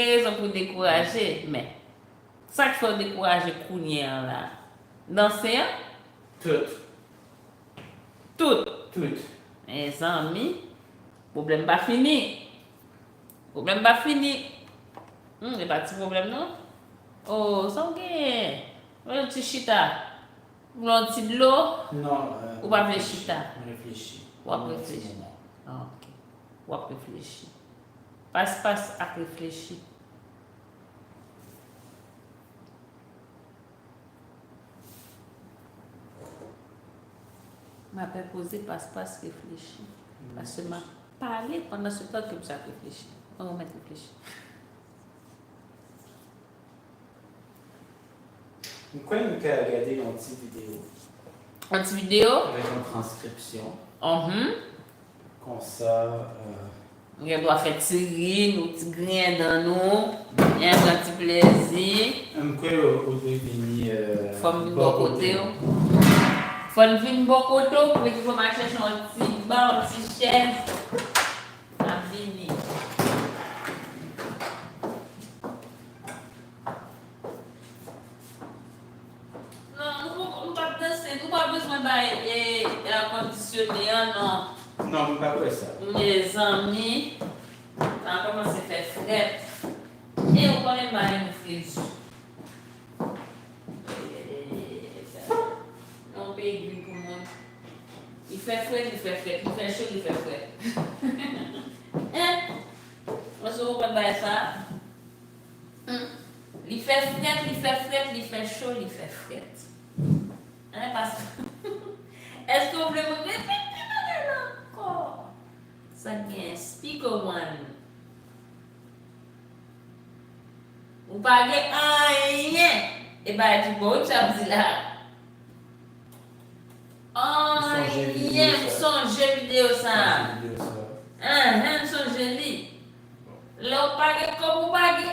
raison pour décourager, mais ça qu'il faut décourager Kounière là. Danser, Tout. tout. Tout. Mes amis, problème pas fini. Problème pas fini. Il pas de problème non? Oh, ça ok. Un petit chita. Un petit de l'eau. Non. Ou pas faire chita? Réfléchis. Ou pas réfléchir? Ok. Ou pas réfléchir. Passe à réfléchir. M'a pas posé passe réfléchir. Parce que m'a parlé pendant ce temps que je réfléchi. On va mettre réfléchir. Pourquoi nous avons regardé une petite vidéo? Une petite vidéo? Avec une transcription. Comme ça. On doit faire tirer nos petits grains dans nous. Il y a un petit plaisir. Pourquoi on doit venir. Faut venir bon côté. Faut venir bon côté pour qu'il faut marcher sur un petit banc, un petit chaise. À venir. Nous pas besoin d'air conditionné, non. Non, pas quoi ça. Mes amis, on a commencé à faire fret. Et on connaît pas une frise. On paye du pour moi. Il fait fret, il fait fret. Il fait chaud, il fait fret. Hein? On se reprend par ça. Il fait fret, il fait fret, il fait chaud, il fait fret. Hein, parce que. Est-ce que vous voulez me répéter encore? Ça vient, speaker one. Vous parlez rien. Et bien, tu peux ça me dit là. Rien, son jeu vidéo ça. Son jeu vidéo. Là, vous parlez comme vous parlez.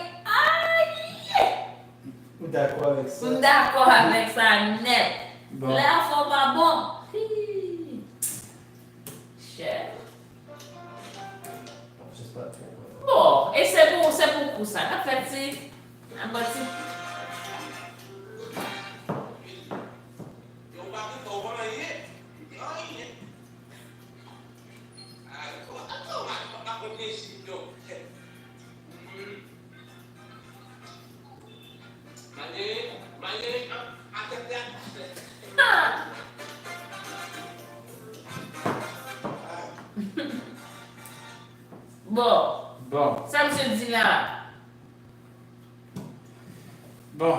Vous d'accord avec ça? Vous d'accord avec ça, net. Bon. Là, il faut pas bon. Cher. J'espère que. Bon, et c'est pour ça. En fait, c'est un petit. Bon. Ça me se dit là. Bon.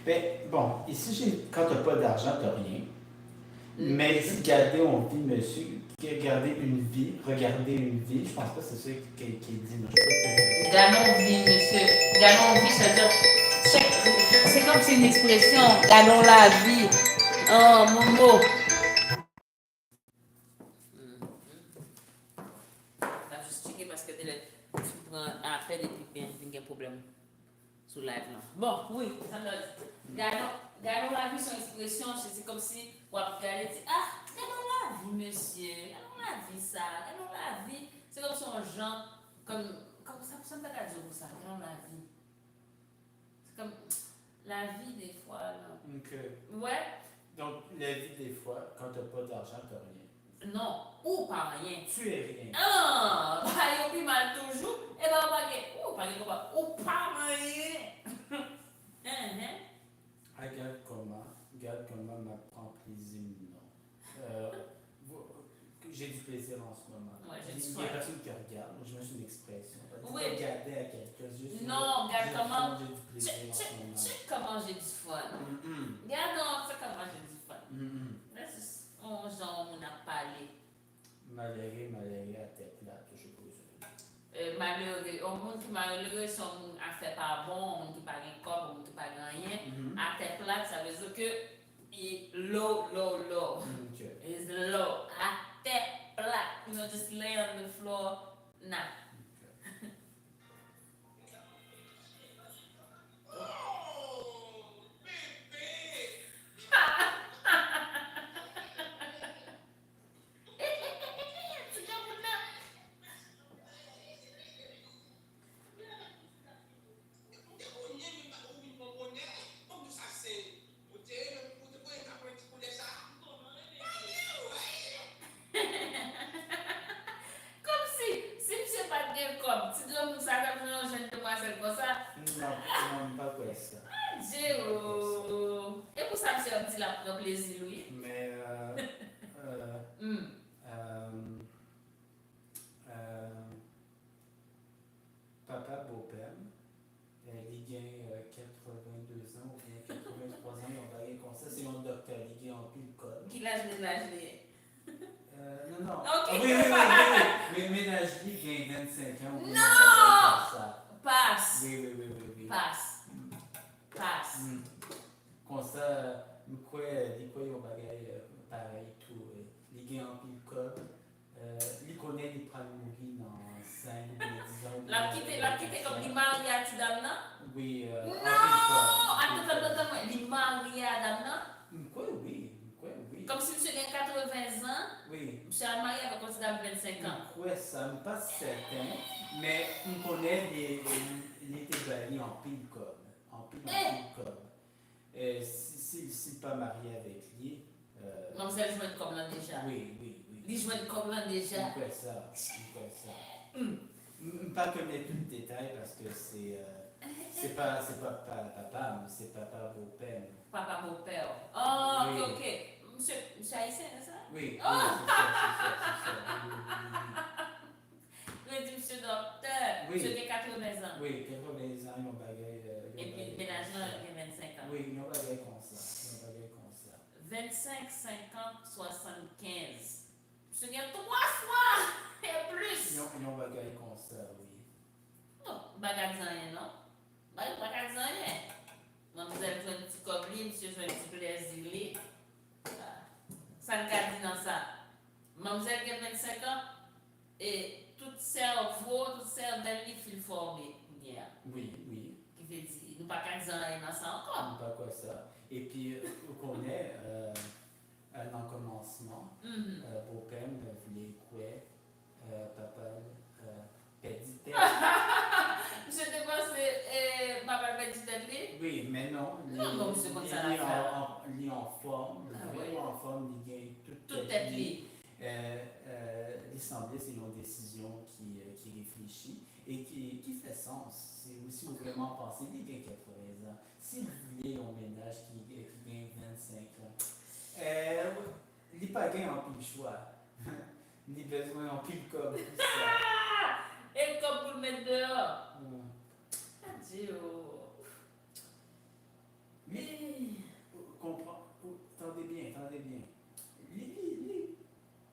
Ben, bon, ici, quand tu n'as pas d'argent, tu n'as rien. Mais si garder on vit, monsieur, regarder une vie, je pense pas que c'est ça qui est dit. Gardons vie, monsieur. Gardons vie, c'est-à-dire. C'est comme c'est une expression. Gardons la vie. Oh, mon mot. Parce que tu prends après des pipins, il y a un problème sous live là. Bon, oui, ça me dit. Gardons la vie, son expression, c'est comme si on regardait, gardons la vie, monsieur, gardons la vie, ça, gardons la vie. C'est comme si on genre, comme ça me fait dire pour ça, gardons la vie. C'est comme la vie des fois, là. Ok. Ouais. Donc, la vie des fois, quand tu n'as pas d'argent, tu n'as rien. Non, ou pas rien. Tu es rien. Ah, bah, il y a mal toujours. Et ben, on va dire, ou pas rien. Regarde comment ma prend plaisir, non. J'ai du plaisir en ce moment. Ouais, j'ai du Il y a personne qui regarde, moi je me suis une expression. Oui. Regarder à quelqu'un. Non, regarde comment. J'ai du plaisir en ce moment. Check comment j'ai du fun. Regarde comment j'ai du fun. Là, c'est on a parlé. Malheureux à tête là, toujours posé. Malheureux, au monde qui malheureux, son monde a fait pas bon, au monde qui pas un corps, au monde qui pas rien. À tête plate, ça veut dire que il low. Okay. It's low. À tête plate. You know, just lay on the floor. Nah. non, pas quoi ça. Dieu. Et pour ça, monsieur, un petit la prend plaisir, oui. Mais, Hmm. papa, beau-père, il a 82 ans ou bien 83 ans, ils ont parlé comme ça, c'est mon docteur, il a en pile code. Qui l'âge ménage? Non. Ok, Ah, oui, mais ménage il a 25 ans. Non! Ça. Passe. Oui. Passe. Passe. Comme ça, quoi, il ont bagay pareil tout. Il a en pile code. Il connaît les prendre mourir dans 5 ou 10 ans. La quitte comme il marie à Tidamna? Oui, Non! Attends, il marie à Damna? Quoi, oui. Comme si monsieur a 80 ans, Oui. monsieur a marié avec un Tidam 25 ans. Oui, ça me passe certain, mais on connaît les Tébali en pile code. Si pas marié avec lui. Mademoiselle joue comme là déjà. Oui. Il joue comme là déjà. Il fait ça. Pas connaître tout le détail parce que c'est pas papa, mais c'est papa beau-père. Papa beau-père. Oh, Oui. ok. Monsieur haïtien, c'est ça? Oui, Oh! c'est ça. Je dis monsieur docteur. Oui. Monsieur a 80 ans. Oui, 80 ans, ils ont bagay. Et puis ménagement, il a 25 ans. Oui, ils ont bagay comme ça. 25, 50, 75. Monsieur a 3 fois et plus. Ils ont bagay comme ça, oui. Oh, bagazan, non? Bagazan, mademoiselle fait un petit cobli, monsieur fait un petit plaisir. Ça ne garde dans ça. Mademoiselle qui a 25 ans, et tout cerveau, tout cerveau, il fil formé. Oui. Qui veut dire, nous pas qu'à dire dans ça encore. Pas quoi ça. Et puis, on connaît dans le commencement, beau-père voulait quoi, papa pédité. Monsieur te pense, papa pédité? Oui, mais non. Non, monsieur comme ça la fait. Il est en forme, il gagne Toute tête libre. Il semblait c'est une décision qui réfléchit et qui fait sens. C'est aussi vraiment penser, il gagne 80 ans. Si vous voulez un ménage qui gagne 25 ans, il n'est pas gain en pile choix. Il a besoin en pile comme ça. Et comme pour le mettre dehors. Adieu. Mais, comprends, attendez bien.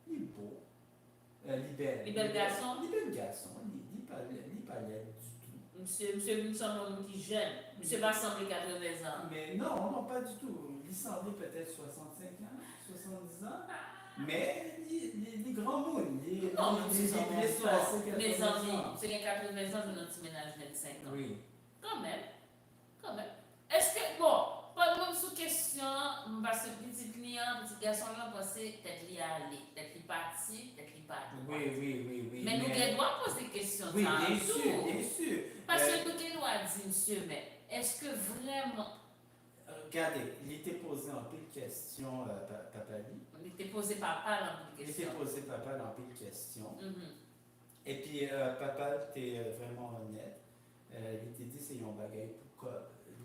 Il est beau. Les belles garçons. Il pas laid du tout. Monsieur nous semble un petit jeune. Monsieur va sembler 80 ans. Mais non, pas du tout. Il semblait peut-être 65 ans, 70 ans. Mais les grands monde, Non, monsieur semble les mes amis, monsieur qui a 80 ans, je n'ai petit ménage 25 ans. Oui. Quand même. Est-ce que, bon, pas de même sous question, parce que petit client, petit garçon, là, pensé, peut-être il y a aller, peut-être il parti, peut-être il pas. Oui. Mais nous devons poser des questions. Oui, bien sûr. Parce que nous devons dire, monsieur, mais est-ce que vraiment. Regardez, il était posé en pile question, papa dit. Il était posé papa dans une question. Il était posé papa dans pile question. Et puis, papa était vraiment honnête. Il était dit, c'est un bagage pour quoi.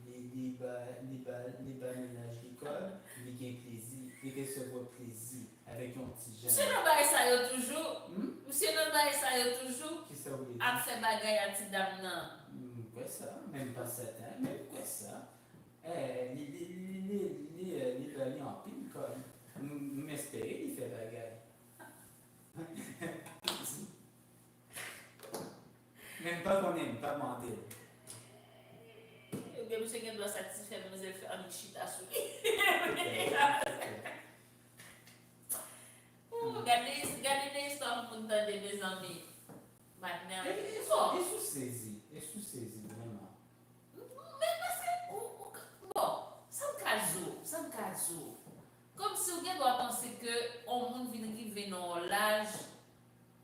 Les ménages d'école, il gagne plaisir, il recevoir plaisir avec un petit jeune. Monsieur Nobay, ça y est toujours. Monsieur Nobay, ça y est toujours. Qui ça voulait dire? A fait bagay à ti dame nan. Quoi ça? Même pas certain, mais quoi ça? Les valets en pile comme. M'espérer, il fait bagaille. Même pas qu'on n'aime pas demander. Ou bien monsieur gen doit satisfaire mademoiselle fait un chita sou. Gardez les histoires pour entendre mes amis. Maintenant. Et sous saisi, vraiment. Mais parce que, bon, ça me casse. Comme si vous doit penser que on monde vient arriver dans l'âge,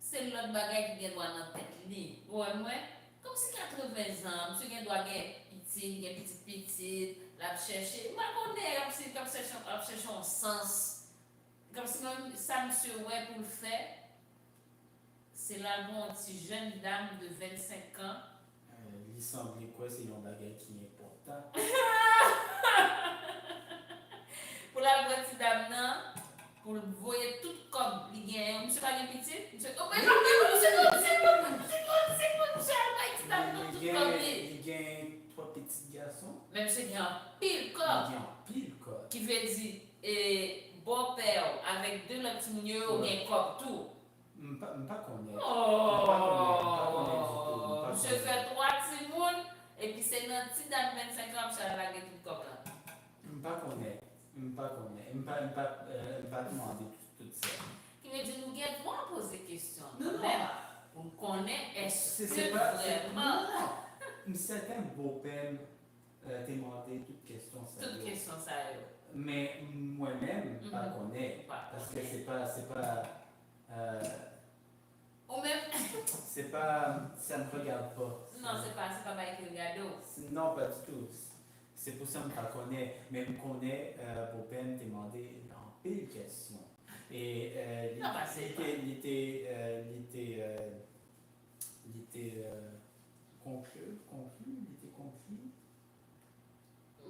c'est l'autre bagage qui doit dans tête li. Ouais. Comme si 80 ans, monsieur doit gagner petit, la chercher. Moi, on est comme chercher un sens. Comme si ça, monsieur, ouais, pour le faire, c'est là, bon, petit jeune dame de 25 ans. il semble quoi, c'est un bagage qui est important. Pour la petite dame, non, pour le voyer tout comme il gagne. Monsieur pas gagne petit, monsieur. Oh, mais Il gagne 3 petits garçons. même monsieur gagne pile Il comme. gagne pile quoi. Qui veut dire, beau-père avec 2 petits mignons, ou bien comme tout. Pas connaître. Oh, monsieur fait 3 petits mounes, et puis c'est notre petite dame 25 ans, monsieur a la gueule tout comme là. Pas connaître. Pas demander tout ça. Qui veut dire, nous avons droit à poser des questions. Non. Pour connaître, est-ce que C'est pas vraiment. Un certain beau-père demander toutes questions sérieuses. Toutes questions sérieuses. Mais moi-même, pas connaître. Parce que c'est pas Ou même. c'est pas. Ça ne regarde pas. Non, c'est pas avec le gado. Non, pas du tout. C'est pour ça que je ne connais. Mais je connais beau-père demander en pile questions. Et Non, bah, c'est pas. il était conclu.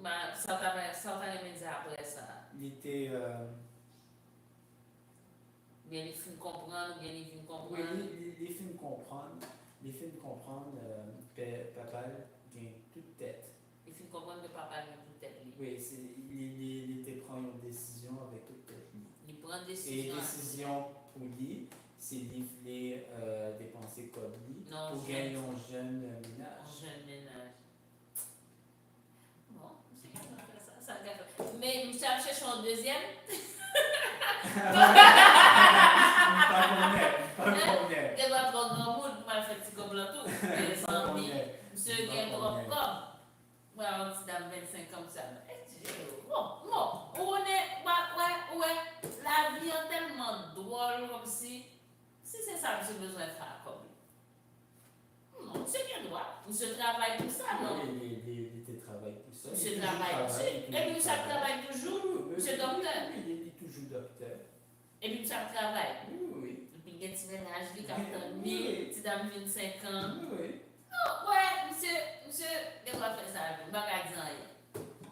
Bah, ça t'a remis après ça. Il était. Bien, il faut comprendre, bien, il faut Oui, comprendre. les films comprendre. Papa gagne toute tête. Il faut comprendre que papa a toute tête. Oui, il était prendre une décision avec toute tête. Il prend une Et décision. décision pour lui, c'est de voulait dépenser comme lui Non, pour gagner un jeune ménage. Jeune ménage. Bon, c'est quand même fait ça, ça a fait. Mais nous sommes chercher un deuxième. Pas connaître. Il va prendre un monde pour faire petit comme le tout. Monsieur qui est trop comme. Ouais, on dit dame 25 comme ça. Bon, on est, ouais, la vie est tellement drôle comme si c'est ça que j'ai besoin de faire comme lui. Non, monsieur qui droit. Monsieur travaille pour ça, non? Il travaille pour ça. Monsieur travaille dessus. Et puis monsieur travaille toujours. Monsieur docteur. Il est toujours docteur. Et puis monsieur travaille. Oui. Et puis il y a petit ménage, il y a 40 000, petite dame 25 ans. Oui. Non, ouais, monsieur, qu'est-ce qu'on va faire ça? Je ne vais pas dire rien.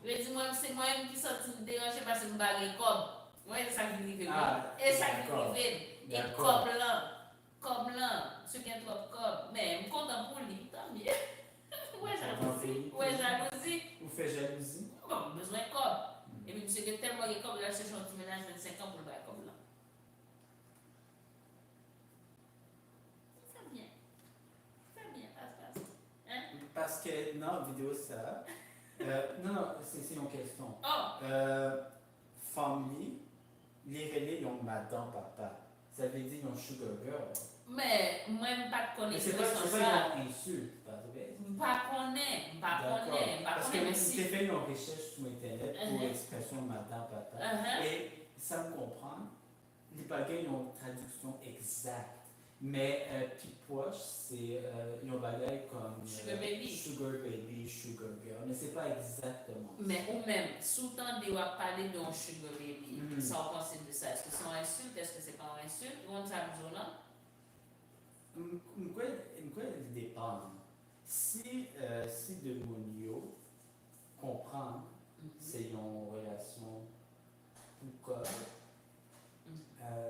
Je vais dire, moi, c'est moi-même qui sorti me déranger parce que je ne vais pas dire comme. Moi, c'est ça qui me dit. Et ça qui me dit. Et comme là, monsieur qui est trop comme. Mais je suis content pour lui, tant mieux. Ouais, jalousie. Vous faites jalousie? Bon, besoin de comme. Et puis, monsieur qui est tellement comme, il a cherché un petit ménage 25 ans pour le faire comme là. C'est bien, passe. Hein? Parce que, non, vidéo ça. Non, c'est une question. Oh! Famille, les relais, ils ont madame, papa. Ça veut dire qu'ils ont sugar girl. Mais, moi, je ne connais Mais pas c'est pas une insulte, pas vrai? Pas connais. Parce que Mais j'ai fait une recherche sur Internet pour l'expression madame, papa. Et ça me comprend. Les bagages ont une traduction exacte. Mais pipoche, c'est un bagage comme Sugar baby, sugar girl. Mais c'est pas exactement. mais ou même, sous-temps de parler d'un sugar baby, ça on pense de ça. Est-ce que c'est une insulte? Est-ce que c'est pas une insulte? Comment ça me là? Quoi dépend. Si de mon comprend, c'est une relation pour corps.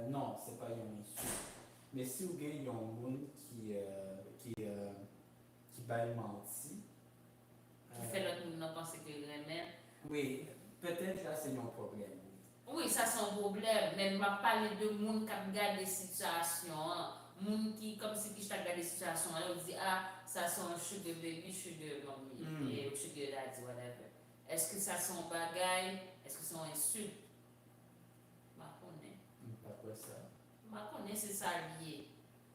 Non, c'est pas une insulte. Mais si vous avez un monde qui baille menti. Qui fait l'autre monde penser que remède. Oui, peut-être là c'est un problème. Oui, ça c'est un problème. Mais je parle de monde qui regarde des situations. Monde qui, comme si qui regarde des situations, on dit ça c'est un sugar baby, sugar mommy, et sugar daddy, whatever. Est-ce que ça c'est un bagaille? Est-ce que c'est un insulte? Pas quoi ça. Je connais c'est ça lié.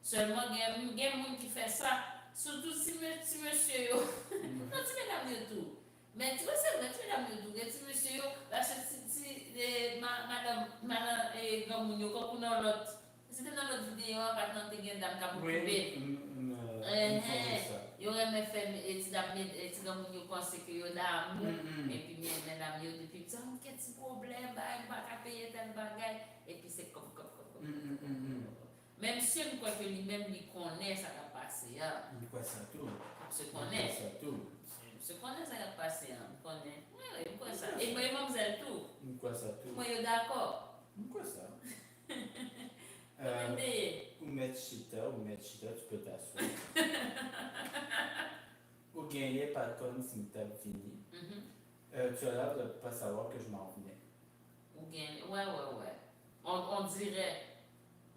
Seulement, il y a des gens qui font ça, surtout si monsieur. Non, tu mesdames tout. Mais tu vois, c'est vrai, tu mesdames tout. Si monsieur, parce que si madame et Gamounio, comme on a l'autre. C'était dans l'autre vidéo, par exemple, il y a une dame qui a beaucoup il y aurait même fait, et si Gamounio pense qu'il y a l'amour, et puis mesdames, depuis, tu as un petit problème, il va pas payer tel bagage, et puis c'est comme. Même si on croit que lui-même, il connaît ça qui a passé, hein. Il quoi ça tout. On se Il quoi connaît. ça tout. On se connaît ça qui a passé, hein. On connaît. Oui, oui, il quoi ça. Et moi, vous êtes tout. Il quoi ça tout. Moi, je suis d'accord. Il quoi ça. Mais, Ou mettre chita, tu peux t'asseoir. Ou gagner par contre si tu as fini. Tu as l'air de ne pas savoir que je m'en venais. ou bien, ouais.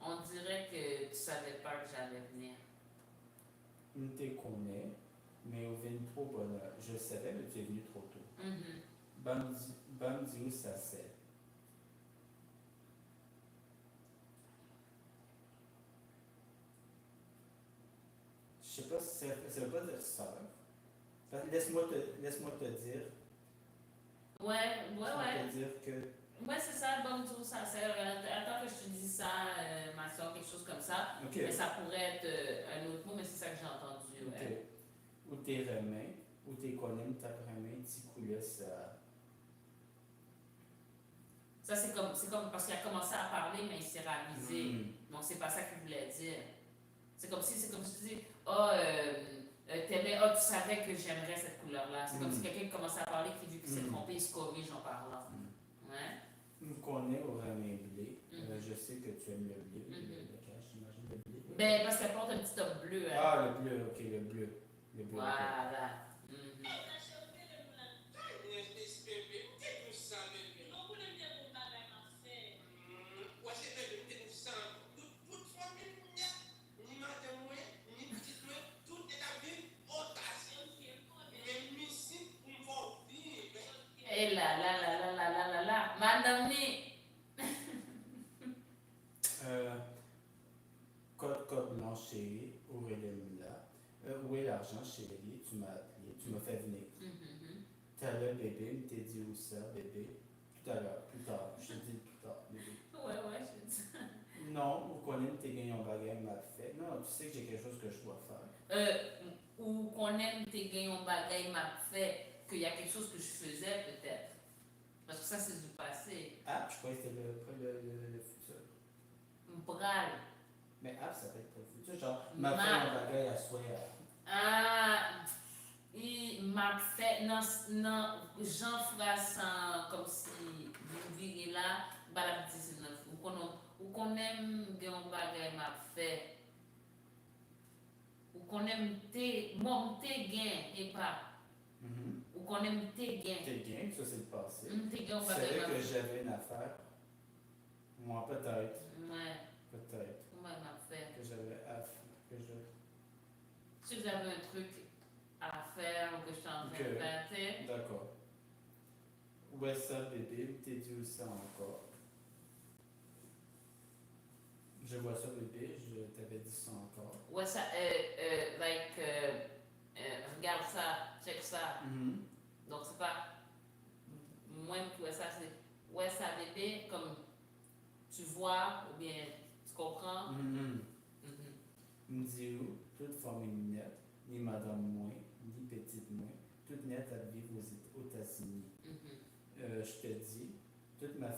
On dirait que tu savais pas que j'allais venir. Je te connais, mais au 23 bonheur. Je savais, mais tu es venu trop tôt. Bam dit où ça c'est. Je sais pas si ça veut pas dire ça. Laisse-moi te dire. Ouais. Laisse-moi te dire que. Ouais, c'est ça, bon, tout ça. Attends que je te dise ça, ma soeur, quelque chose comme ça. Ok. Mais ça pourrait être un autre mot, mais c'est ça que j'ai entendu. Ouais. Ou tes remains, ou tes connais, ta remain, tu coulais ça. Ça, c'est comme parce qu'il a commencé à parler, mais il s'est ravisé. Donc, c'est pas ça qu'il voulait dire. C'est comme si tu dis, tu savais que j'aimerais cette couleur-là. C'est comme si quelqu'un commençait à parler, qui vu qu'il s'est trompé, il se corrige en parlant. Ouais. Nous connais au ramain blé. Je sais que tu aimes le blé, le cache, j'imagine le blé. Ben, parce qu'elle porte un petit top bleu. Hein. Ah, le bleu, ok, le bleu. Voilà. Et là, madame ni. Code blanche chérie, où est le là? Où est l'argent chérie? Tu m'as appelé, tu m'as fait venir. Tout à l'heure, bébé, me t'ai dit où ça, bébé? Tout à l'heure, plus tard, je te dis plus tard, bébé. Ouais, je dis. Non, ou qu'on aime tes gagnants bagaille m'a fait. Non, tu sais que j'ai quelque chose que je dois faire. Ou qu'on aime tes gagnants bagaille m'a fait, qu'il y a quelque chose que je faisais peut-être. Parce que ça, c'est du passé. Ah, je croyais que c'était le futur. Bral. Mais ça peut être le futur. Genre, m'a fait un bagaille à soi. Ah, il m'a fait. Non, Jean Frassan, comme si vous virez là, balade 19. Ou qu'on aime gagnant bagaille m'a fait. Ou qu'on aime tes gains et pas. Ou qu'on aime tes gains. Tes gains, ça c'est le passé. Tes gains, tu savais que j'avais une affaire. Moi, peut-être. Ouais. Peut-être. Comment elle m'a fait? Que j'avais affaire. Si vous avez un truc à faire ou que je suis en train de faire, tu sais. D'accord. Où est ça, bébé? T'es dit où ça encore? Je vois ça, bébé. Je t'avais dit ça encore. Ouais, ça, regarde ça, check ça. Donc, c'est pas moi qui vois ça, c'est ouais, ça, bébé, comme tu vois, ou bien tu comprends. Me dit où? Toute famille nette, ni madame moins, ni petite moins, toute nette à vivre aux États-Unis. Je te dis, toute ma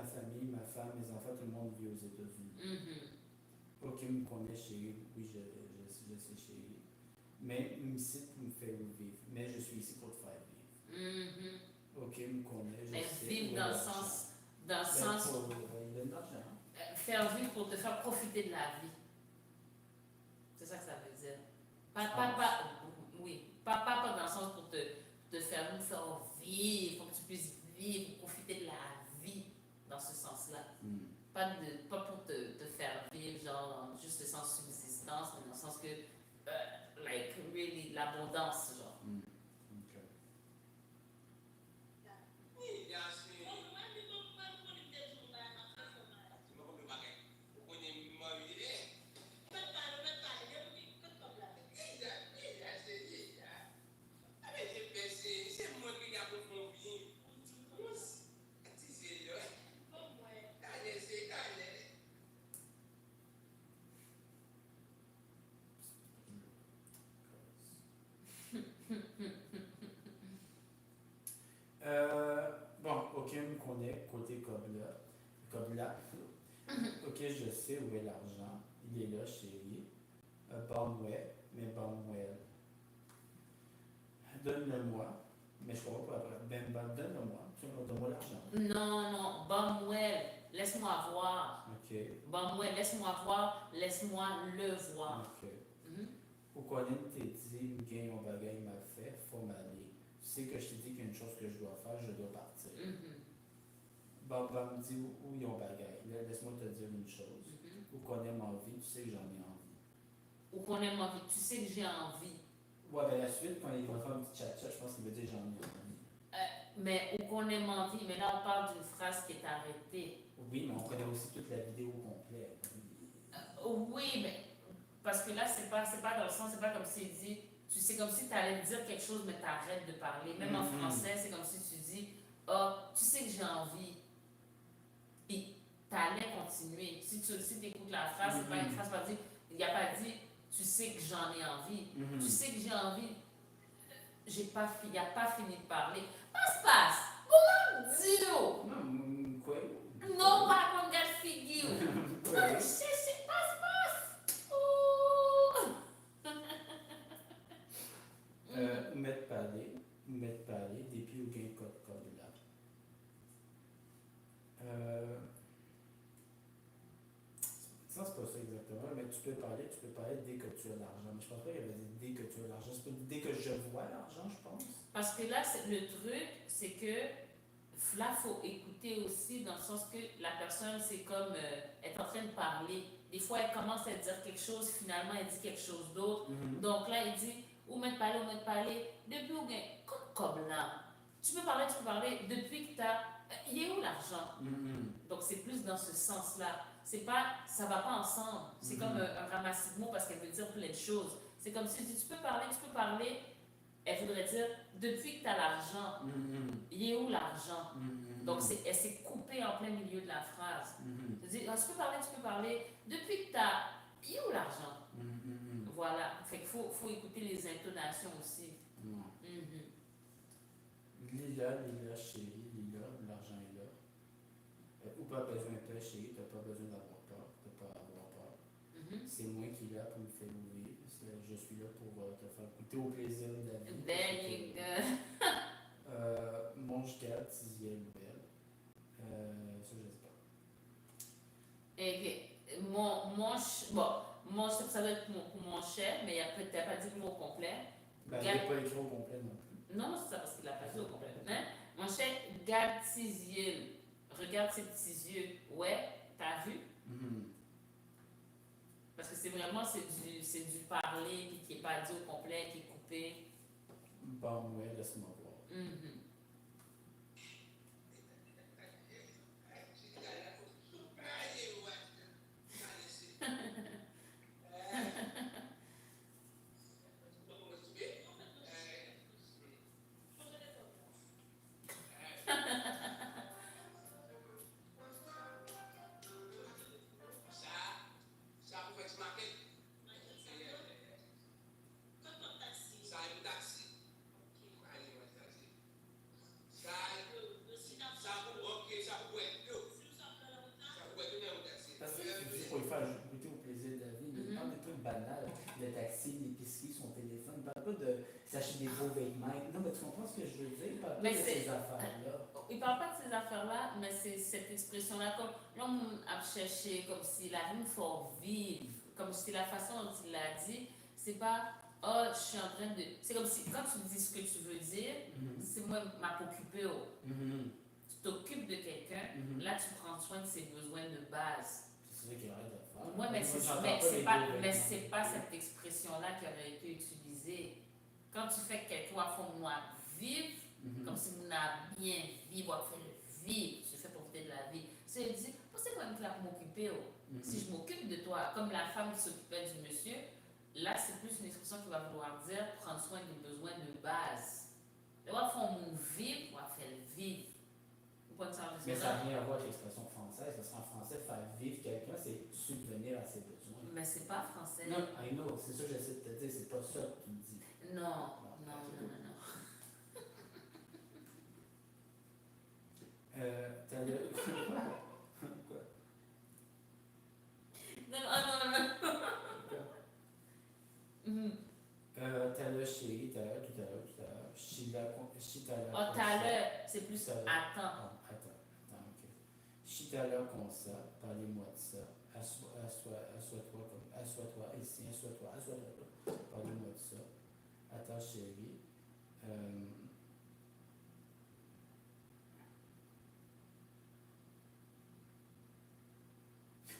famille, ma femme, mes enfants, tout le monde vit aux États-Unis. Ok, me connaît chérie, oui, je sais chérie. Mais ici pour me faire vivre. Mais je suis ici pour te faire vivre. Ok, me connaît, je sais. Vivre dans le sens. Il donne de l'argent. Faire vivre pour te faire profiter de la vie. C'est ça que ça veut dire. Pas dans le sens pour te faire vivre, pour que tu puisses vivre, profiter de la vie dans ce sens-là. Pas pour te faire vivre, genre, juste le sens subsistance, mais dans le sens que, really, l'abondance, genre. Bon, ok, me connaît côté Cobla. Ok, je sais où est l'argent. donne-le-moi, mais je comprends pas après. Ben, donne-le-moi, donne-moi l'argent. Non, non, Bamwell, laisse-moi voir. Ok, Bamwell, laisse-moi voir, laisse-moi le voir. ok. Mhm. Ou qu'on te dit, gagne mon bagage m'a fait, faut m'aller. Tu sais que je te dis qu'il y a une chose que je dois faire, je dois partir. Mhm. Baba me dit où ils ont bagage. Laisse-moi te dire une chose. Mhm. Ou qu'on aime envie, tu sais que j'en ai envie. Ou qu'on aime envie, tu sais que j'ai envie. Ouais, ben la suite, quand il va faire un petit chat-chat, je pense qu'il veut dire j'en ai envie. Mais ou qu'on aime envie, mais là on parle d'une phrase qui est arrêtée. Oui, mais on connaît aussi toute la vidéo complète. Oui, mais parce que là c'est pas dans le sens, c'est pas comme s'il dit, tu sais comme si tu allais dire quelque chose mais t'arrêtes de parler. Même en français, c'est comme si tu dis, oh, tu sais que j'ai envie. Puis t'allais continuer. Si tu écoutes la phrase, c'est pas une phrase pas dit, il n'y a pas dit, tu sais que j'en ai envie. Tu sais que j'ai envie. Il n'a pas fini de parler. Passe. Dis-le. Non, quoi? Non, pas comme gars figure. C'est passe. Oh. Mettre parler, depuis ou gain code là. Ça, c'est pas ça exactement, mais tu peux parler dès que tu as l'argent. Mais je pense pas qu'il y avait dit dès que tu as l'argent. C'est pas dès que je vois l'argent, je pense. Parce que là, le truc, c'est que là, il faut écouter aussi dans le sens que la personne, c'est comme, elle est en train de parler. Des fois, elle commence à dire quelque chose, finalement, elle dit quelque chose d'autre. Donc là, il dit, où mettre parler, depuis où gain, comme là. Tu peux parler, depuis que tu as. Il est où l'argent? Donc c'est plus dans ce sens-là. C'est pas, ça va pas ensemble. C'est comme un ramassis de mots parce qu'elle veut dire plein de choses. C'est comme si tu peux parler. Elle voudrait dire, depuis que tu as l'argent, il est où l'argent? Donc, elle s'est coupée en plein milieu de la phrase. Tu peux parler, depuis que tu as, il est où l'argent? Voilà. Fait qu'il faut écouter les intonations aussi. Lila, chérie, Lila, l'argent est là. Ou pas besoin de peur, chérie, t'as pas besoin d'avoir peur, t'as pas à avoir peur. C'est moi qui est là pour me faire ouvrir. Je suis là pour te faire goûter au plaisir de la vie. There you go. Mange garde, sixième belle. Ça, je sais pas. Et ça doit être pour mon cher, mais après, tu n'as pas dit le mot complet. Ben, il n'est pas écrit au complet non plus. Non, c'est ça parce qu'il l'a pas dit au complet. Hein? Mon cher, garde ses yeux. Regarde ses petits yeux. Ouais, t'as vu? Parce que c'est vraiment, c'est du parler qui n'est pas dit au complet, qui est coupé. Bon, ouais, laisse-moi voir. Pour lui faire goûter au plaisir de la vie, il parle des trucs banals, le taxi, l'épicerie, son téléphone. Il parle pas de s'acheter des beaux vêtements. Non, mais tu comprends ce que je veux dire? Il parle pas de ces affaires-là. Il parle pas de ces affaires-là, mais c'est cette expression-là. Comme l'homme a cherché, comme si la vie faut vivre, comme si la façon dont il l'a dit, c'est pas oh, je suis en train de. C'est comme si quand tu dis ce que tu veux dire, c'est moi m'a occupé. Tu t'occupes de quelqu'un, là tu prends soin de ses besoins de base. C'est ça qu'il arrête de faire. Oui, mais c'est pas cette expression-là qui aurait été utilisée. Quand tu fais que quelqu'un à fond moi vivre, comme si on a bien vivre, on fait le vivre, je fais profiter de la vie. C'est dit, c'est moi qui l'a pour m'occuper. Si je m'occupe de toi, comme la femme qui s'occupait du monsieur, là c'est plus une expression qui va vouloir dire prendre soin des besoins de base. Là, on fait mon vivre, on va faire le vivre. Mais ça n'a rien à voir avec l'expression française, parce qu'en français, faire vivre quelqu'un, c'est subvenir à ses besoins. Mais c'est pas français. Non, I know, c'est ça que j'essaie de te dire, c'est pas ça que tu me dis. Non. T'as le. Quoi? Non. T'as Tout à l'heure, chérie, tout à l'heure, tout à l'heure, tout à l'heure. Chitala, Oh, tout à l'heure, c'est plus tout à l'heure. attends. Attends, ok. Chitala, comme ça, parlez-moi de ça. Assois-toi ici, assois-toi. Parlez-moi de ça. Attends, chérie.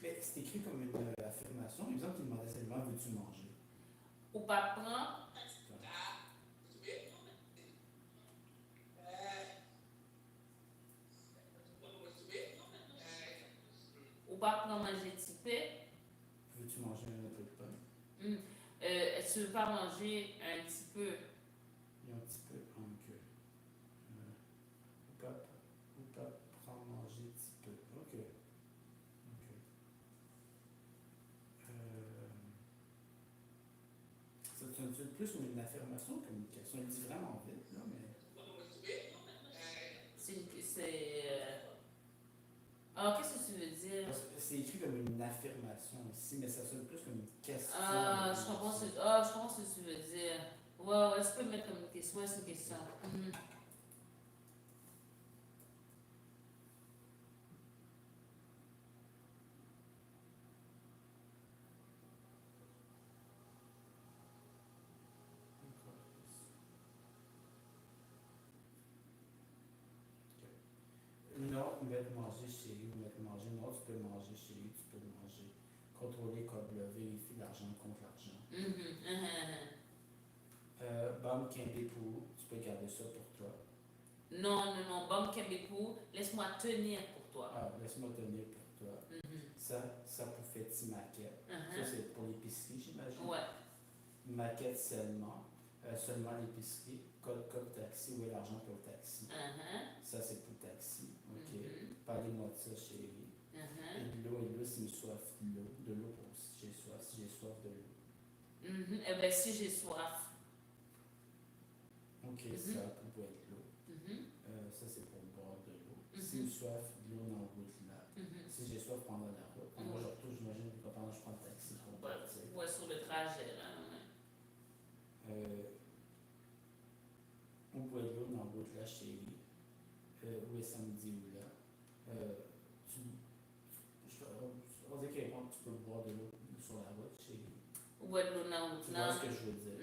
Mais c'est écrit comme une affirmation. Il me semble qu'il demandait seulement veux-tu manger. Ou pas prendre, ou pas prendre manger petit peu. Veux-tu manger un peu de pain? Tu veux pas manger un petit peu. Et un petit peu en queue. Ou pas prendre manger un petit peu. Ok. C'est plus une affirmation ou une question. Il dit vraiment vite, là, mais. Ah, qu'est-ce que tu veux dire? Parce que c'est écrit comme une affirmation ici, mais ça sonne plus comme une question. Je comprends ce que tu veux dire. Ouais, je peux mettre comme une question. Ouais, c'est une question. Non, mettre manger chérie, ou mettre manger. Non, tu peux manger chérie, tu peux manger. Contrôler code bleu, vérifie l'argent contre l'argent. Bam, Kembe pour, tu peux garder ça pour toi. Non, Bam Kembepou, laisse-moi tenir pour toi. Ah, laisse-moi tenir pour toi. Ça pour faire petite maquette. Ça, c'est pour l'épicerie, j'imagine. Ouais. Maquette seulement. Seulement l'épicerie. Code taxi, où est l'argent pour le taxi? Ça, c'est pour le taxi. Ok. Parlez-moi de ça, chérie. Et de l'eau, si j'ai soif de l'eau. De l'eau pour si j'ai soif de l'eau. Eh bien, si j'ai soif. Ok, ça pour boire de l'eau. Ça, c'est pour boire de l'eau. Si j'ai soif de l'eau dans la route là. Si j'ai soif pendant la route. Moi, je retourne, j'imagine que pendant je prends le taxi pour partir. Ouais, sur le trajet, là. On boit de l'eau dans la route là, chérie. Où est samedi ou là? On dit que tu peux boire de l'eau sur la route, chérie. Ouais, de l'eau dans la route Tu là. vois ce que je veux dire?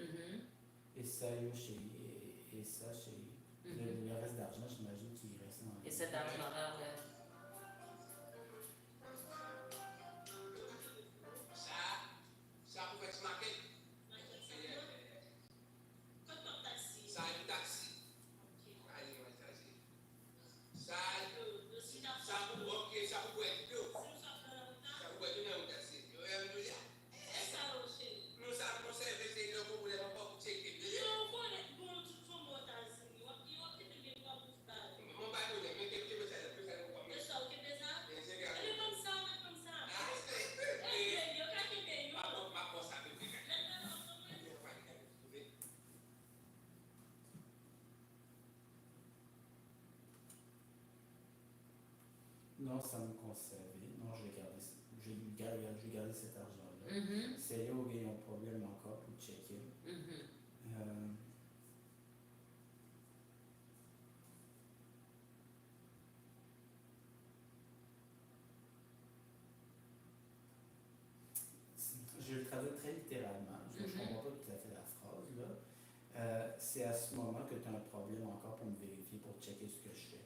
Et ça, yo, chérie. Et ça, chérie. Le reste d'argent, j'imagine qu'il reste dans. Et cet argent-là, ouais. Ça pour faire market. Ça a un taxi. Ça pour ok, ça pour être deux. Ça pour être un taxi. Nous ça conserve c'est le problème pas pour checker. Mon pas de mais que tu veux ça plus ça comme. Non, ça me conservé. Non, je vais garder cet argent-là. C'est là où il y a un problème encore pour checker. Je le traduis très littéralement. Je ne comprends pas tout à fait la phrase. Là. C'est à ce moment que tu as un problème encore pour me vérifier, pour checker ce que je fais.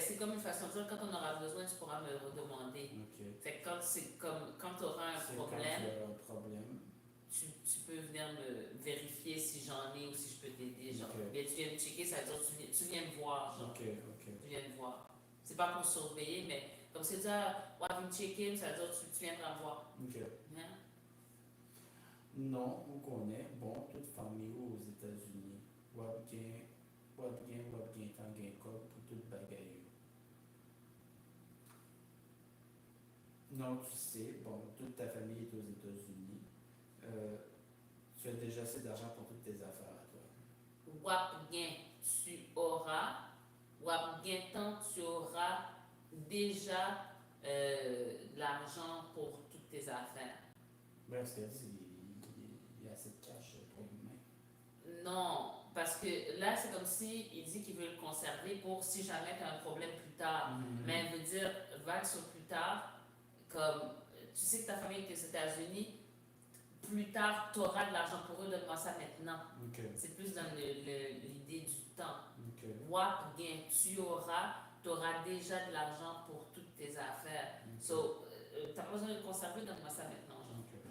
C'est comme une façon de dire, quand on aura besoin, tu pourras me redemander. Fait que quand tu auras un problème, tu peux venir me vérifier si j'en ai ou si je peux t'aider. Bien, tu viens me checker, ça veut dire tu viens me voir. Tu viens me voir. C'est pas pour surveiller, mais comme c'est ça, ouais, me checker, ça veut dire tu viens me voir. Non, on connaît. Bon, toute famille aux États-Unis. Wabien, tant gain code pour toute bagaille. Non, tu sais, bon, toute ta famille est aux États-Unis. Tu as déjà assez d'argent pour toutes tes affaires à toi. Wabien, tu auras déjà de l'argent pour toutes tes affaires. Ben, parce qu'il y y a assez de cash pour l'humain. Non, parce que là, c'est comme si il dit qu'il veut le conserver pour si jamais tu as un problème plus tard. Mais elle veut dire, vague sur plus tard, comme tu sais que ta famille est aux États-Unis, plus tard, tu auras de l'argent pour eux, donne-moi ça maintenant. Okay. C'est plus dans l'idée du temps. Okay. What gain tu auras déjà de l'argent pour toutes tes affaires. Okay. So, tu n'as pas besoin de le conserver, donne-moi ça maintenant. Genre. Okay.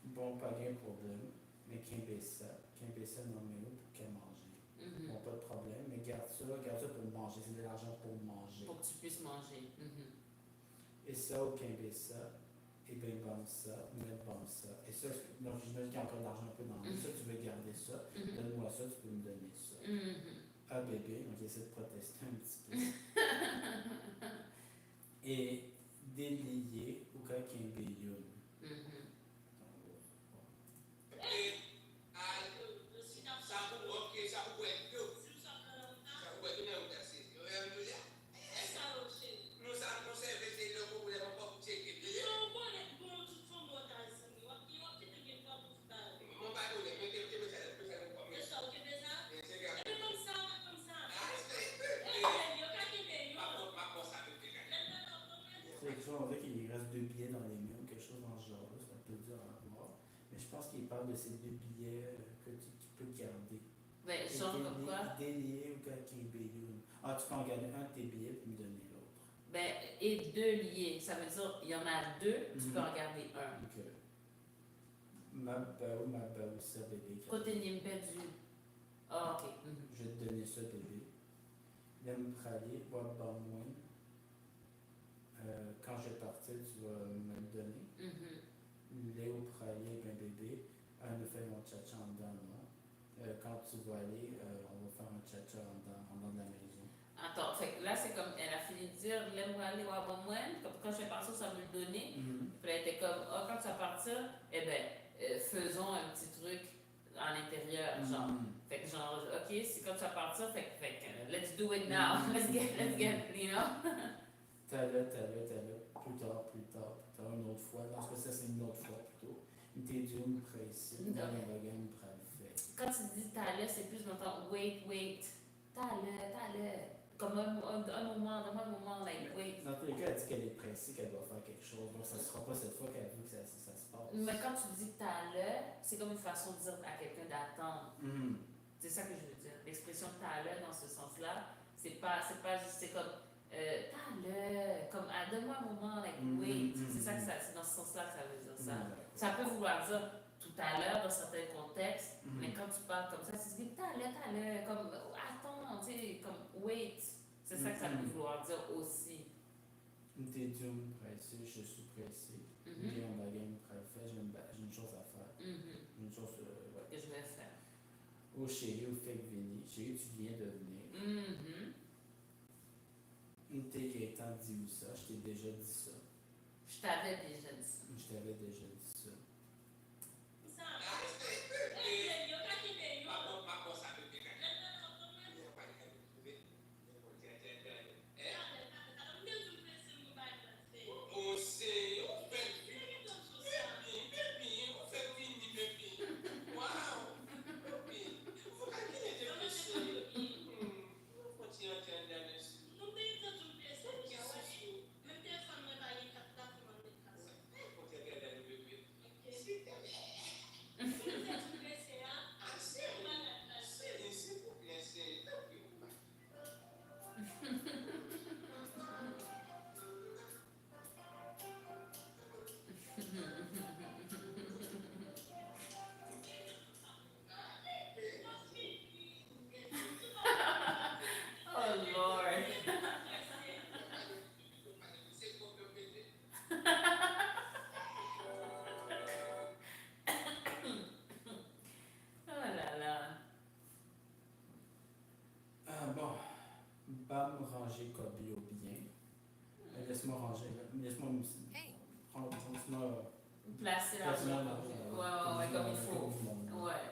Bon, pas de problème, mais qu'un ça nommé pour qu'elle mange. Bon, pas de problème, mais garde ça pour manger. C'est de l'argent pour manger. Pour que tu puisses manger. Et ça, au ça, et bien bon ça, mais bon ça. Et ça, donc j'imagine qu'il y a encore de l'argent un peu dans ça, tu veux garder ça, donne-moi ça, tu peux me donner ça. Ah bébé, donc il essaie de protester un petit peu. Et délié ou quand il y a un bélion. On dirait qu'il reste 2 billets dans les mains ou quelque chose dans ce genre-là, c'est un peu dur à voir. Mais je pense qu'il parle de ces 2 billets que tu peux garder. Ben, genre comme quoi? Délié ou quelqu'un bélion. Ah, tu peux en garder un de tes billets et me donner l'autre. Ben, et 2 liés. Ça veut dire, il y en a 2, tu peux en garder un. Ok. Ma baou, ça, bébé. Côté perdu. Ah, ok. Je vais te donner ça, bébé. L'aime praler, boire bon moins. Quand je vais partir, tu vas me le donner. Léo Pralier, ben bébé, nous fait mon tcha-tcha en dedans, non? Quand tu vas aller, on va faire un tcha-tcha en dedans de la maison. Attends, fait que là, c'est comme, elle a fini de dire, l'aime aller voir bon moins, comme quand je vais partir, ça me le donner. Puis elle était comme, oh, quand tu vas partir, eh ben, faisons un petit truc à l'intérieur, genre. Fait que genre, ok, c'est quand tu vas partir, fait que, let's do it now, let's get, you know? T'as là, plus tard, une autre fois. Dans ce cas, ça, c'est une autre fois plutôt. T'es dû me presser, dans la bagarre, me fait. Quand tu dis t'allais, c'est plus longtemps, wait, t'allais. Comme un moment, like, wait. Dans tous les cas, elle dit qu'elle est pressée, qu'elle doit faire quelque chose. Donc, ça ne sera pas cette fois qu'elle veut que ça se passe. Mais quand tu dis t'allais, c'est comme une façon de dire à quelqu'un d'attendre. C'est ça que je veux dire. L'expression t'allais dans ce sens-là, c'est pas juste, c'est comme t'allais, comme donne-moi un moment, like, wait. C'est ça que c'est dans ce sens-là que ça veut dire ça. Ça peut vouloir dire tout à l'heure dans certains contextes, mais quand tu parles comme ça, tu dis t'allais, comme attends, tu sais, comme wait. C'est ça que ça peut vouloir dire aussi. T'es dû me presser, je suis pressé. J'ai un bagage me presser, j'ai une chose à faire. Une chose que je vais faire. Oh chérie, ou fait venir. Chérie, tu viens de venir. T'es Gaëtan dit où ça? Je t'ai déjà dit ça. Je t'avais déjà dit ça. Je t'avais déjà dit ça. Ranger Kobio bien. Laisse-moi ranger. Laisse-moi placer l'argent. Ouais, comme il faut. Ouais.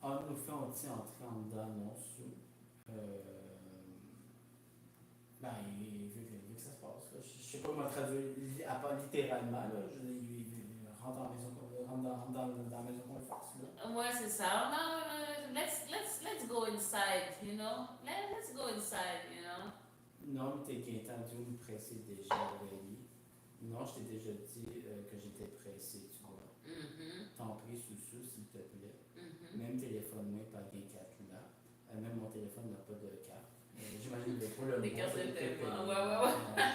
On nous fait entrer en dedans, non, sous. Ben, il veut que ça se passe. Je sais pas comment traduire, à part littéralement, là. Il rentre dans la maison, rentre dans la maison confort, là. Ouais, c'est ça. Non, let's go inside, you know? Let's go inside, you know? Non, mais t'es entendu me presser déjà, Aurélie. Non, je t'ai déjà dit que j'étais pressé, tu vois. T'en prie, Soussou, s'il te plaît. Même téléphone, moi, pas bien carte là. Même mon téléphone n'a pas de carte. J'imagine que pour le Des mois, cartes de c'est paiement. payé.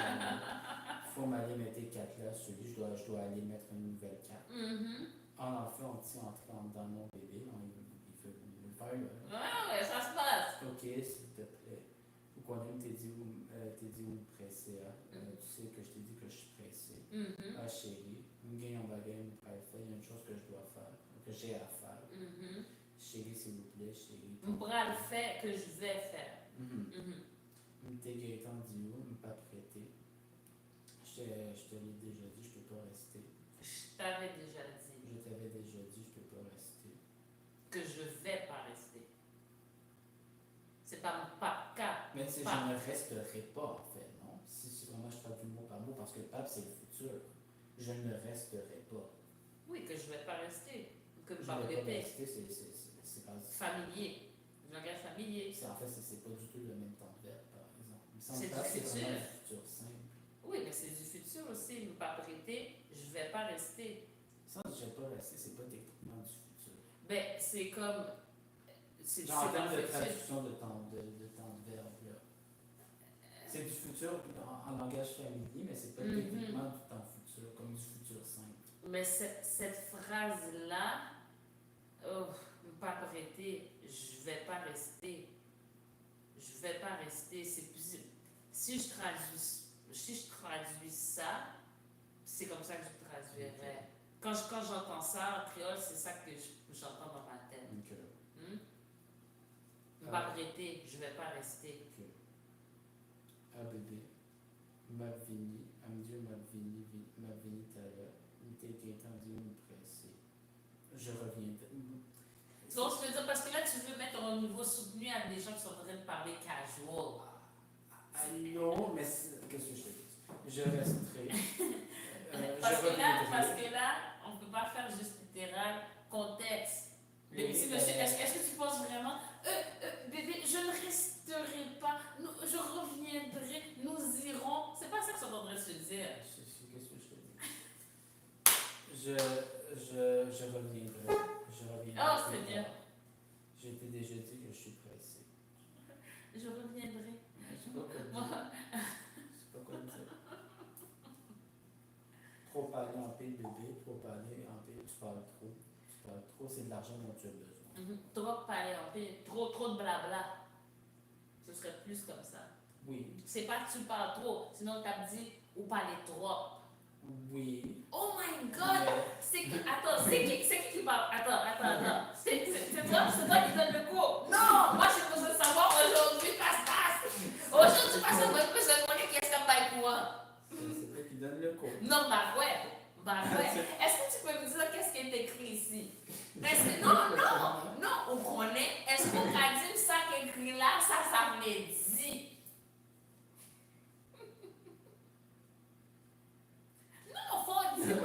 Faut m'aller mettre tes cartes là, celui, je dois aller mettre une nouvelle carte. En fait, on tient entrer dans mon bébé, il veut le faire là. Ouais, ça se passe. Ok, s'il te plaît. Ou quand même t'es dit où me presser, tu sais que je t'ai dit que je suis pressé. Ah chérie, une gagne en bagaille, une faire, il y a une chose que je dois faire, que j'ai à faire. Chérie, s'il vous plaît, chérie. On pourra le faire que je vais faire. T'es Gaëtan dit où, me pas prêter. Je te l'ai déjà dit, je peux pas rester. Je t'avais déjà dit Je t'avais déjà dit, je peux pas rester. que je vais pas rester. C'est pas cas. Mais je ne resterai pas, en fait, non? Si vraiment je parle du mot par mot, parce que le pape, c'est le futur. Je ne resterai pas. Oui, que je vais pas rester. Que Je je vais ne vais pas rester. rester, c'est pas... Familier. Je langage familier. En fait, c'est pas du tout le même temps de verbe, par exemple. Il me semble C'est que du c'est futur. vraiment du futur simple. Oui, mais c'est du futur aussi. Ne pas prêter, je vais pas rester. Ça, je vais pas rester, c'est pas techniquement du futur. Ben, c'est comme. C'est Genre, en termes dans de le futur. traduction de temps de verbe, là. C'est du futur en langage familier, mais c'est pas techniquement du temps futur, comme du futur simple. Mais cette phrase-là, ne pas prêter, je vais pas rester. Je vais pas rester. C'est plus. Si je traduis ça, c'est comme ça que je traduirais. Quand j'entends ça en créole, c'est ça que j'entends dans ma tête. Ok. Ne pas prêter, je vais pas rester. Ok. Ah bébé, ma vini, Dieu ma vini tout à l'heure, il était entendu me presser. Je reviens. Donc, je veux dire, parce que là, tu veux mettre un niveau soutenu à des gens qui sont en train de parler casual. Non, mais qu'est-ce que je te dis? Je resterai. Parce que là, on ne peut pas faire juste littéral contexte. Le petit monsieur, est-ce que tu penses vraiment, bébé, je ne resterai pas, je reviendrai, nous irons. C'est pas ça qu'ils sont en train de se dire. Qu'est-ce que je te dis? Je reviendrai. Oh, c'est bien. J'ai été déjà dit que je suis pressé. Je reviendrai. Je sais pas quoi dire. C'est pas quoi dire. Trop parler en paix, bébé, trop parler en paix, tu parles trop. C'est de l'argent dont tu as besoin. Trop parler en paix, trop de blabla. Ce serait plus comme ça. Oui. C'est pas que tu parles trop, sinon tu as dit ou parler trop. Oui. Oh my god! C'est qui qui parle? Attends. C'est toi qui donne le cours. Non! Moi, j'ai besoin de savoir aujourd'hui, passe. Aujourd'hui, passe, moi, je besoin de connaître qu'est-ce qu'on va quoi. C'est toi qui donne le cours. Non, bah ouais. Est-ce que tu peux me dire qu'est-ce qui est écrit ici? Non, on connaît. Est-ce qu'on a dit ça qui est écrit là, ça me dit? Non, faut dire.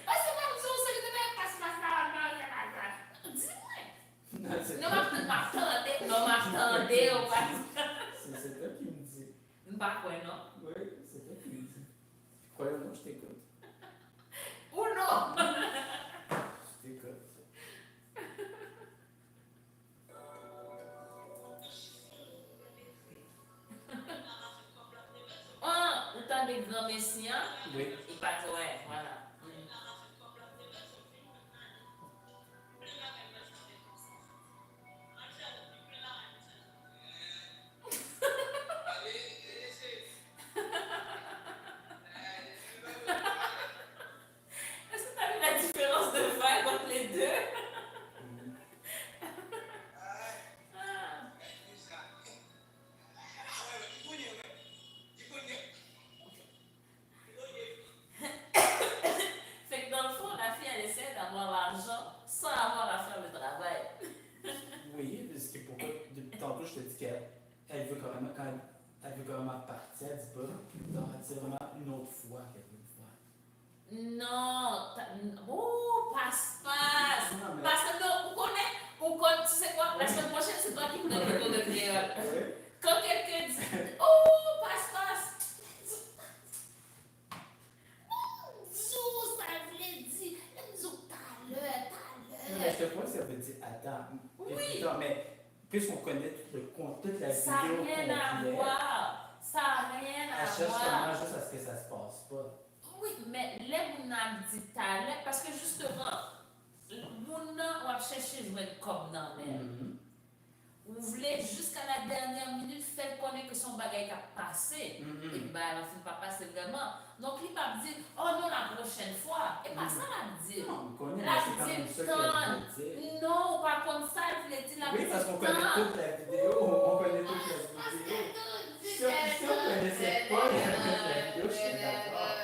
Parce que même si on se dit, passe. Non, m'attendez, on va. C'est toi qui me dis. Bah ouais, non. Oui, c'est toi qui me dis. Croyez-moi, je t'écoute. Ou non? Je t'écoute. Le temps des grands messieurs, Oui. il passe, ouais, voilà. Est-ce que tu as vu la différence de vibe entre les deux? Fait que dans le fond, la fille, elle essaie d'avoir l'argent sans avoir à faire le travail. Oui, c'est pourquoi, depuis tantôt, je te dis qu'elle veut carrément, quand elle veut carrément partir, elle dit pas. Non, c'est vraiment une autre fois qu'elle veut le faire. Non, passe pas. Oui. Quand quelqu'un dit oh, passe. Zou, ça voulait dire. Zou, t'as Non, mais l'heure. je te crois que ça veut dire attends. Oui. Écoute, mais puisqu'on connaît tout le compte, toute la Ça n'a vidéo rien à complète, voir. Ça n'a rien elle à cherche voir. comment juste à ce que ça se passe pas. Oui, mais les gens dit talent parce que justement, moun nan wap chercher jouer comme nan men. Ou voulez jusqu'à la dernière minute faire connaître que son bagage a passé. Et bien, alors, il ne va pas passer vraiment. Donc, il va dire, oh non, la prochaine fois. Et pas ça, la dire. Non, on connaît, La mais c'est quand même ça qu'elle veut dire. non, par contre, ça, il voulait dire la Oui, parce qu'on connaît toute la vidéo. On connaît toute la vidéo. Si on connaissait pas la vidéo, je suis d'accord.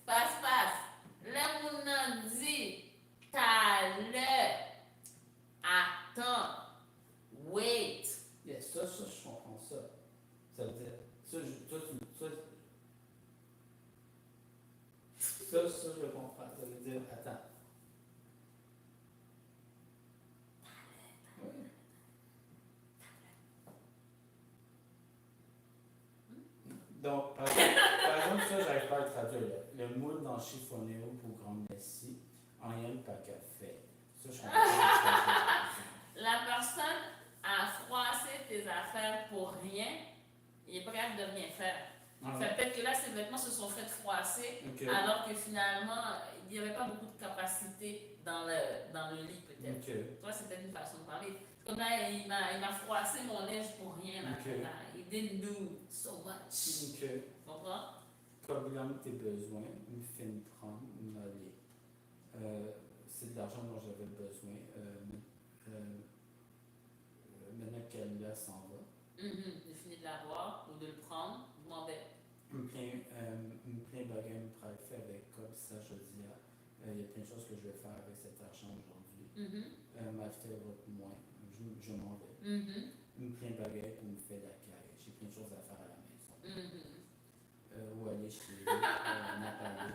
Passe. Le moun nan dit, t'as l'heure. Attends. Wait. Yeah, ça, je comprends ça. Ça veut dire, ça, je le comprends. Ça veut dire, attends. Oui. Donc, par exemple, ça, j'arrive pas à le traduire. Le moule dans chiffonnéo pour grand Messi, en rien pas qu'à fait. Ça, je comprends pas. La personne a froissé tes affaires pour rien, il est prêt de rien faire. Ah, Fait peut-être que là, ses vêtements se sont fait froisser, okay. alors que finalement, il n'y avait pas beaucoup de capacité dans le lit, peut-être. Okay. Toi, c'était une façon de parler. Comme là, il m'a froissé mon linge pour rien. Là, okay. Là. He didn't do so much. Okay. Tu comprends? Comme il en a tes besoins, me fait me prendre, m'aller. C'est de l'argent dont j'avais besoin. Maintenant qu'elle là s'en va. J'ai fini de l'avoir ou de le prendre, je m'en vais. Plein bagages pour le faire avec comme ça, je dis, il y a plein de choses que je vais faire avec cet argent aujourd'hui. M'acheter votre moins, je m'en vais. Plein bagages pour me faire la carrière. J'ai plein de choses à faire à la maison. Ou aller chez lui, on a parlé.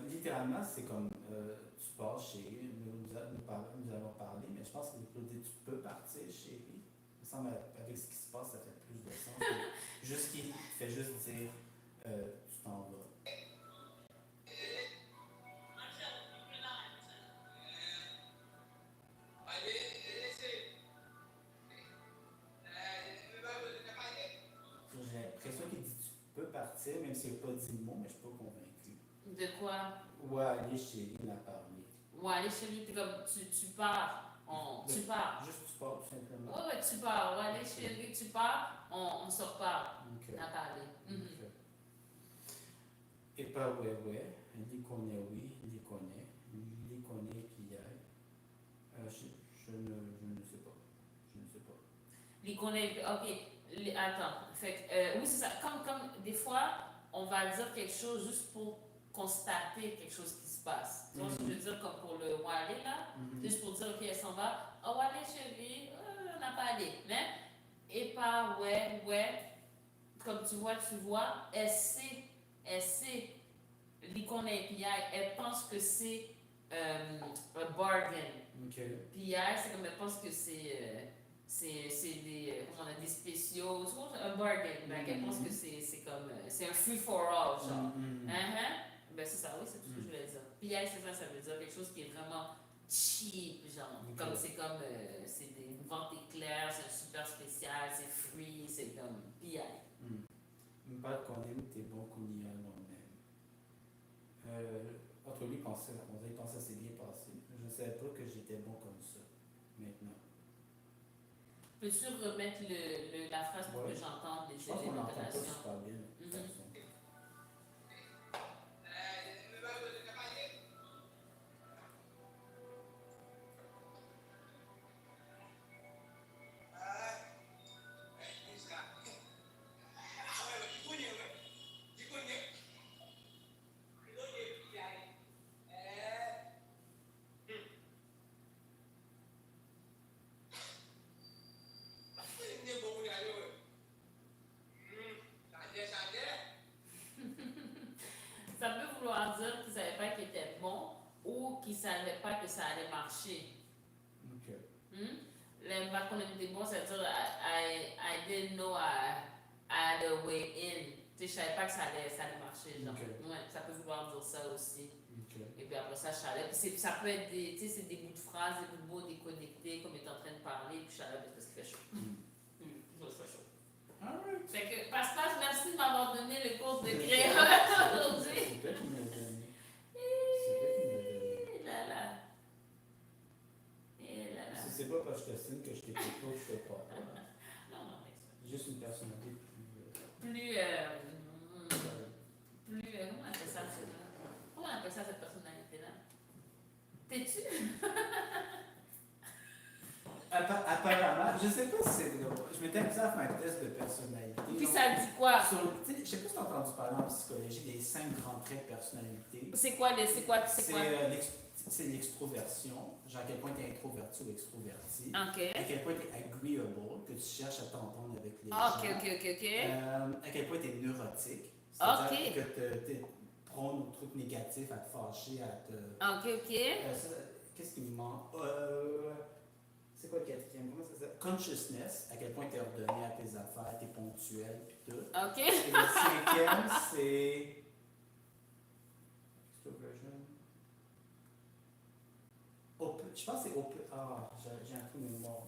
Littéralement, c'est comme tu pars chez lui, nous avons parlé, mais je pense que tu peux partir chez lui. Il me semble avec ce qui se passe, ça fait plus de sens. Juste qu'il fait juste dire tu t'en vas. J'ai l'impression qu'il dit tu peux partir, même s'il n'a pas dit le mot, mais je ne suis pas convaincu. De quoi? Ou aller chez lui, il a parlé. Ou aller chez lui, comme tu pars. Tu pars. Juste tu pars, tout simplement. Ouais, tu pars. Ou aller chez lui, tu pars, on se repart. Okay. On a parlé. Okay. Et pas ouais, il connaît oui, il connaît puis il y a. Je ne sais pas. Il connaît, ok, attends. Fait oui, c'est ça. Comme des fois, on va dire quelque chose juste pour constater quelque chose qui se passe. Tu vois ce que je veux dire, comme pour le Wally là, juste pour dire, ok, elle s'en va. Oh, Wally chez lui, on n'a pas allé. Mais, et pas ouais, comme tu vois, elle sait, il connaît PI, elle pense que c'est un bargain. Okay. PI, c'est comme elle pense que c'est des, comment on a des spéciaux, un bargain. Elle pense que c'est comme, c'est un free for all, genre. Ben c'est ça, oui, c'est tout ce que je voulais dire. PI, c'est ça veut dire quelque chose qui est vraiment cheap, genre. Okay. Comme c'est comme, c'est des ventes éclairs, c'est un super spécial, c'est free, c'est comme PI. Pas qu'on aime tes bons coups non-même. Entre lui, il pensait que c'est bien passé. Je ne savais pas que j'étais bon comme ça, maintenant. Peux-tu remettre la phrase pour que j'entende les Je pense qu'on n'entend pas intonations? super bien. Ça peut vouloir dire qu'ils ne savaient pas qu'il était bon ou ou qui ne savaient pas que ça allait marcher. Ok. Les bacs qu'on était bon, c'est-à-dire, I didn't know I had a way in. Tu sais, je savais pas que ça allait marcher. Genre. Ok. Ouais, ça peut vouloir dire ça aussi. Ok. Et puis après ça, je savais. Puis ça peut être des, tu sais, c'est des bouts de phrases, des bouts de mots déconnectés, comme il est en train de parler, puis je savais parce qu'il fait chaud. Il fait chaud. Alright. Fait que, Pascal, merci de m'avoir donné le cours de créole aujourd'hui. C'est toi qui me l'as donné. C'est toi qui me l'as donné. Et là là. Et là là. Si c'est pas parce que je te signe que je t'écoute pas, je fais pas. Non, non, mais c'est Juste une personnalité plus. plus, comment on appelle ça, comment on appelle ça, cette personnalité-là? T'es-tu? Apparemment, je sais pas si c'est drôle. Je m'étais amusé à faire un test de personnalité. Puis Donc, ça dit quoi? Je sais pas si tu as entendu parler en psychologie des 5 grands traits de personnalité. C'est quoi? C'est l'extroversion, genre à quel point tu es introverti ou extroverti. Ok. À quel point tu es agreeable, que tu cherches à t'entendre avec les Ok, gens. ok. À quel point tu es neurotique. Ok. C'est-à-dire que tu es prône aux trucs négatifs, à te fâcher, à te. Ok. Qu'est-ce qui me manque? C'est quoi le quatrième? Comment ça s'appelle? Consciousness, à quel point tu es ordonné à tes affaires, tu es ponctuel, puis tout. Ok. Et le cinquième, c'est. Extroversion. Je pense que c'est j'ai un trou de mémoire.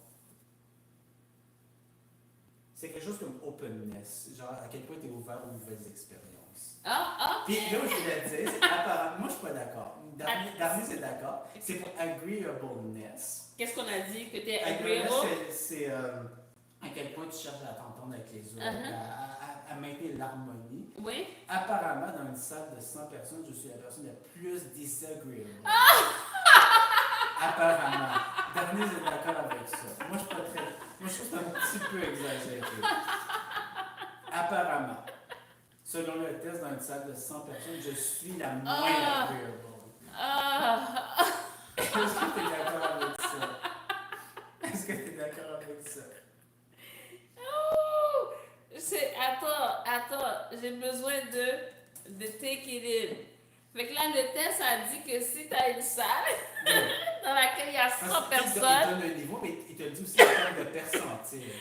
C'est quelque chose comme openness, genre à quel point tu es ouvert aux nouvelles expériences. Ah, Puis là où je voulais dire, c'est apparemment, moi je suis pas d'accord. Darny c'est d'accord. C'est pour agreeableness. qu'est-ce qu'on a dit? Que t'es Agreeableness, agreeable? c'est à quel point tu cherches à t'entendre avec les autres, à maintenir l'harmonie. Oui. Apparemment, dans une salle de 100 personnes, je suis la personne la plus disagreeable. Apparemment. Darny est d'accord avec ça. Moi, je suis pas très. Moi, je trouve que c'est un petit peu exagéré. Apparemment. Selon le test, dans une salle de 100 personnes, je suis la moins agreeable. Est-ce que tu es d'accord avec ça? Est-ce que tu es d'accord avec ça? Attends, j'ai besoin de take it in. Fait que là, le test a dit que si tu as une salle dans laquelle il y a 100 personnes. Il te donne un niveau, mais il te dit aussi en termes de percentile.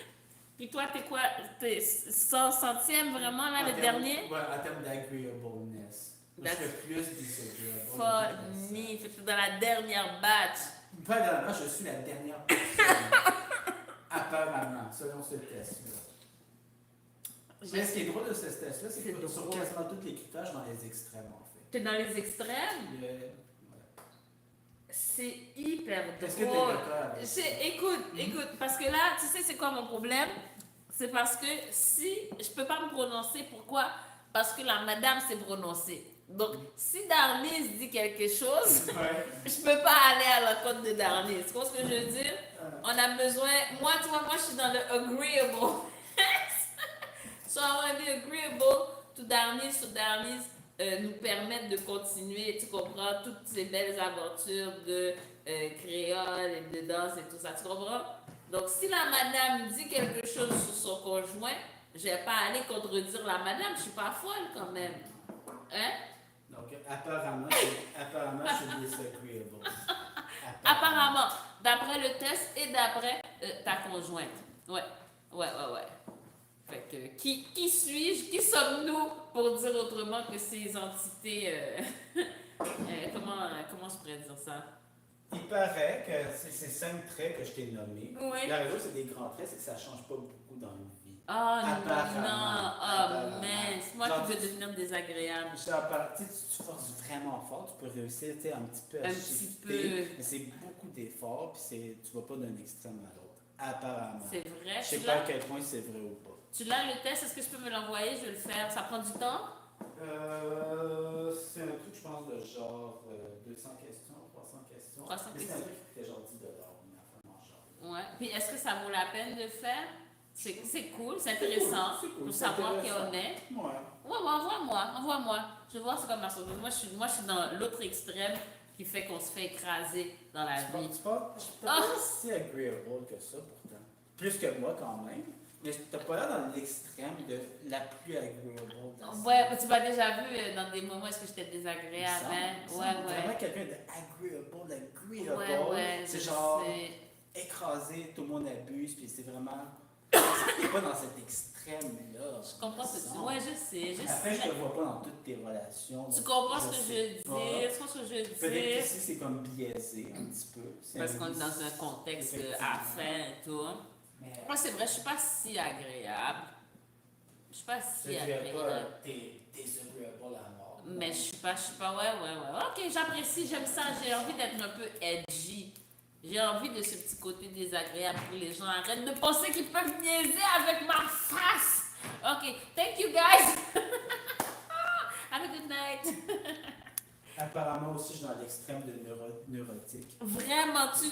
Puis toi, t'es quoi? T'es 100 centième vraiment, là, le dernier? Ouais, en termes d'agreeableness. Je suis le plus disagreeable. Funny. Fait que t'es dans la dernière batch. Pas dans la batch, je suis la dernière personne. Apparemment, selon ce test-là. Mais ce qui est drôle de ce test-là, c'est que sur quasiment tous les critères, je suis dans les extrêmes, en fait. T'es dans les extrêmes? Ouais. C'est hyper drôle. Est-ce que t'es d'accord avec ça? Écoute, parce que là, tu sais, c'est quoi mon problème? C'est parce que si je peux pas me prononcer, pourquoi? Parce que la madame s'est prononcée. Donc, si Darnis dit quelque chose, je peux pas aller à la côte de Darnis. Tu vois ce que je veux dire? On a besoin. Moi, tu vois, moi, je suis dans le agreeable. So, I want to be agreeable to Darnis, so Darnis nous permettent de continuer, tu comprends, toutes ces belles aventures de créole et de danse et tout ça, tu comprends? Donc, si la madame dit quelque chose sur son conjoint, je vais pas aller contredire la madame, je suis pas folle quand même. Hein? Donc, apparemment, je suis disagreeable. Apparemment, d'après le test et d'après ta conjointe. Ouais. Fait que, qui suis-je? Qui sommes-nous pour dire autrement que ces entités... comment je pourrais dire ça? Il paraît que ces 5 traits que je t'ai nommés, Oui. la raison c'est des grands traits, c'est que ça ne change pas beaucoup dans nos vies. Man, c'est moi genre, qui veux devenir désagréable. Tu forces vraiment fort, tu peux réussir un petit peu à Un shifter, petit peu. mais c'est beaucoup d'efforts, puis tu vas pas d'un extrême à l'autre. Apparemment. C'est vrai. Je sais pas à quel point c'est vrai ou pas. Tu l'as le test, est-ce que je peux me l'envoyer? Je vais le faire. Ça prend du temps? C'est un truc, je pense, de genre 200 questions, 300 questions. 300 mais c'est questions. un truc qui coûtait genre 10 $, une affaire en genre. Ouais. Puis est-ce que ça vaut la peine de le faire? C'est cool, c'est intéressant C'est cool, pour c'est savoir qui intéressant. on est. Ouais. Ouais, envoie-moi. Je veux voir c'est comme ma sauce. Moi, je suis dans l'autre extrême qui fait qu'on se fait écraser dans la vie. Je suis pas si agreeable que ça, pourtant. Plus que moi, quand même. Mais t'as pas l'air dans l'extrême de la plus agréable. Ouais, tu m'as déjà vu dans des moments où est-ce que j'étais désagréable, hein? Vraiment Ouais. quelqu'un d'agreeable, Ouais, c'est je genre sais. écrasé, tout le monde abuse, puis c'est vraiment. T'es pas dans cet extrême-là. Je comprends ce que tu dis. Ouais, je sais. Après, je te vois pas dans toutes tes relations. Tu donc comprends ce que je sais veux pas. dire? Tu comprends ce que je veux Peut-être dire? qu'ici, c'est comme biaisé un petit peu. C'est Parce qu'on est dans un contexte à faire et tout. Mais Moi, c'est vrai, je suis pas si agréable. Je suis pas je si dirais agréable. pas t'es désagréable à mort. Mais je suis pas, ouais. Ok, j'apprécie, j'aime ça. J'ai envie d'être un peu edgy. J'ai envie de ce petit côté désagréable pour les gens. Arrête de penser qu'ils peuvent niaiser avec ma face. Ok, thank you guys. Have a good night. Apparemment aussi, je suis dans l'extrême de neurotique. Vraiment, tu